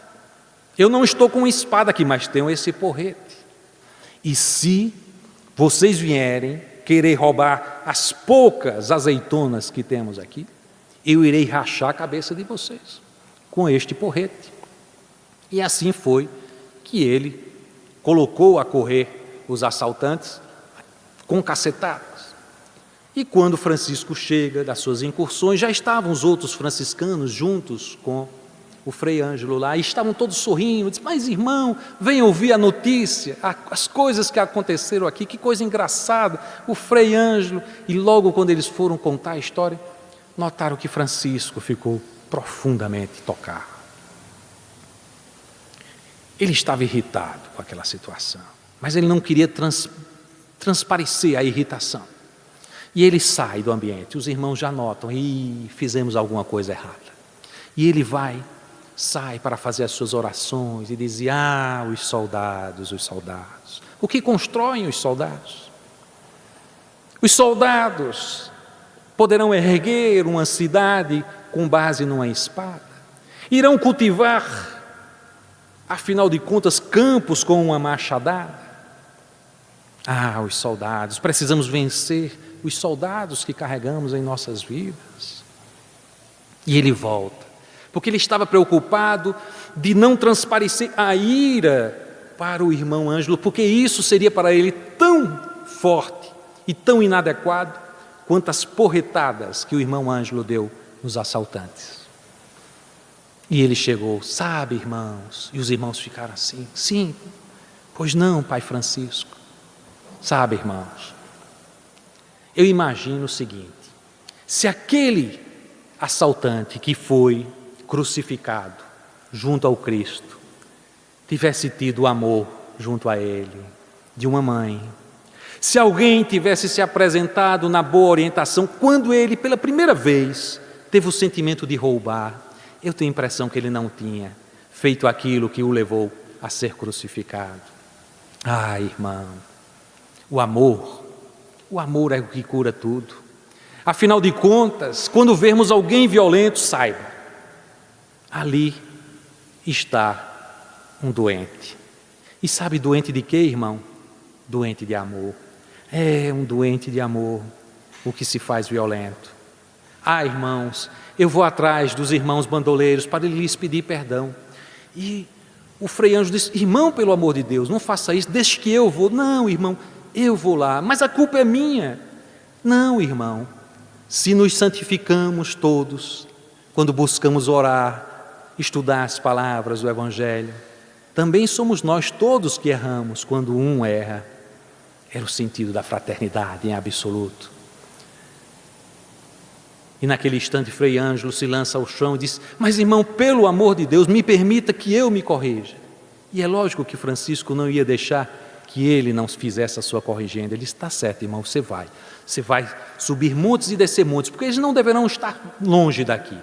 eu não estou com espada aqui, mas tenho esse porrete. E se vocês vierem querer roubar as poucas azeitonas que temos aqui, eu irei rachar a cabeça de vocês com este porrete. E assim foi que ele colocou a correr os assaltantes com cacetadas. E quando Francisco chega das suas incursões, já estavam os outros franciscanos juntos com o Frei Ângelo lá, e estavam todos sorrindo, dizem: mas irmão, vem ouvir a notícia, as coisas que aconteceram aqui, que coisa engraçada, o Frei Ângelo. E logo quando eles foram contar a história, notaram que Francisco ficou profundamente tocado. Ele estava irritado com aquela situação, mas ele não queria transparecer a irritação. E ele sai do ambiente, os irmãos já notam: e fizemos alguma coisa errada. E ele sai para fazer as suas orações e diz: os soldados. O que constroem os soldados? Os soldados poderão erguer uma cidade com base numa espada, irão cultivar, afinal de contas, campos com uma machadada. Os soldados, precisamos vencer os soldados que carregamos em nossas vidas. E ele volta, porque ele estava preocupado de não transparecer a ira para o irmão Ângelo, porque isso seria para ele tão forte e tão inadequado quanto as porretadas que o irmão Ângelo deu nos assaltantes. E ele chegou: sabe, irmãos, e os irmãos ficaram assim: sim, pois não, pai Francisco. Sabe, irmãos, eu imagino o seguinte: se aquele assaltante que foi crucificado junto ao Cristo tivesse tido o amor junto a ele de uma mãe, se alguém tivesse se apresentado na boa orientação quando ele pela primeira vez teve o sentimento de roubar, eu tenho a impressão que ele não tinha feito aquilo que o levou a ser crucificado. Irmão, o amor é o que cura tudo. Afinal de contas, quando vermos alguém violento, saiba, ali está um doente. E sabe doente de quê, irmão? Doente de amor. É um doente de amor o que se faz violento. Irmãos, eu vou atrás dos irmãos bandoleiros para lhes pedir perdão. E o Frei Ângelo disse: irmão, pelo amor de Deus, não faça isso, deixe que eu vou. Não, irmão, eu vou lá, mas a culpa é minha. Não, irmão, se nos santificamos todos, quando buscamos orar, estudar as palavras do Evangelho, também somos nós todos que erramos quando um erra. Era o sentido da fraternidade em absoluto. E naquele instante Frei Ângelo se lança ao chão e diz: mas irmão, pelo amor de Deus, me permita que eu me corrija. E é lógico que Francisco não ia deixar que ele não fizesse a sua corrigenda. Ele disse: está certo, irmão, você vai subir montes e descer montes, porque eles não deverão estar longe daqui.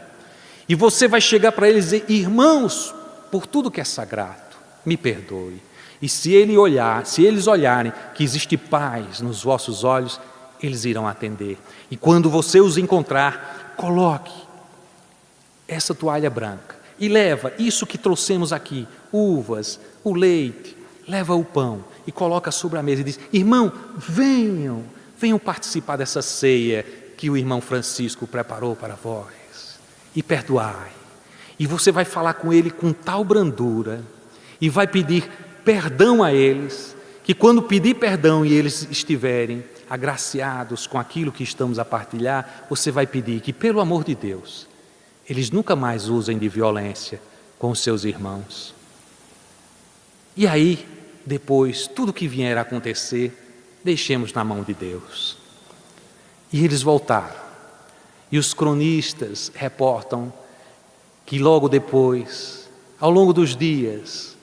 E você vai chegar para eles e dizer: irmãos, por tudo que é sagrado, me perdoe. E se eles olharem que existe paz nos vossos olhos, eles irão atender. E quando você os encontrar, coloque essa toalha branca e leva isso que trouxemos aqui, uvas, o leite, leva o pão e coloca sobre a mesa e diz: irmão, venham participar dessa ceia que o irmão Francisco preparou para vós e perdoai. E você vai falar com ele com tal brandura e vai pedir perdão a eles, que quando pedir perdão e eles estiverem agraciados com aquilo que estamos a partilhar, você vai pedir que, pelo amor de Deus, eles nunca mais usem de violência com os seus irmãos. E aí, depois, tudo que vier a acontecer, deixemos na mão de Deus. E eles voltaram. E os cronistas reportam que logo depois, ao longo dos dias,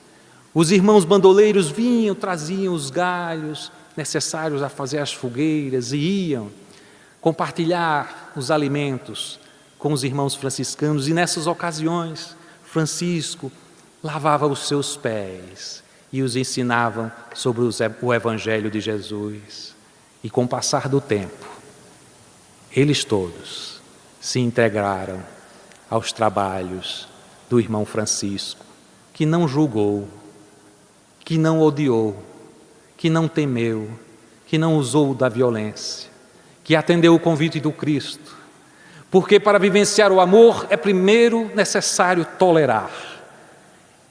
os irmãos bandoleiros vinham, traziam os galhos necessários a fazer as fogueiras e iam compartilhar os alimentos com os irmãos franciscanos. E nessas ocasiões, Francisco lavava os seus pés e os ensinava sobre o Evangelho de Jesus. E com o passar do tempo, eles todos se integraram aos trabalhos do irmão Francisco, que não julgou, que não odiou, que não temeu, que não usou da violência, que atendeu o convite do Cristo. Porque para vivenciar o amor é primeiro necessário tolerar,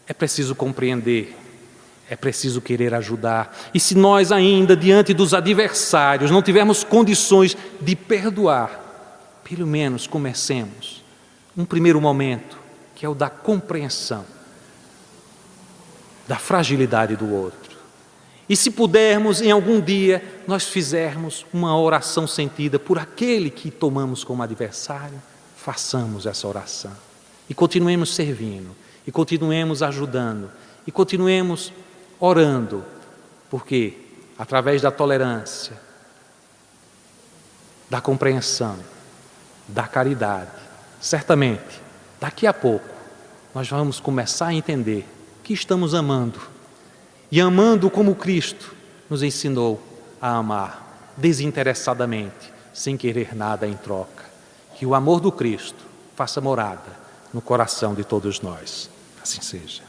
é preciso compreender, é preciso querer ajudar. E se nós ainda, diante dos adversários, não tivermos condições de perdoar, pelo menos comecemos um primeiro momento, que é o da compreensão da fragilidade do outro. E se pudermos, em algum dia, nós fizermos uma oração sentida por aquele que tomamos como adversário, façamos essa oração. E continuemos servindo, e continuemos ajudando, e continuemos orando, porque através da tolerância, da compreensão, da caridade, certamente, daqui a pouco, nós vamos começar a entender que estamos amando, e amando como Cristo nos ensinou a amar, desinteressadamente, sem querer nada em troca. Que o amor do Cristo faça morada no coração de todos nós. Assim seja.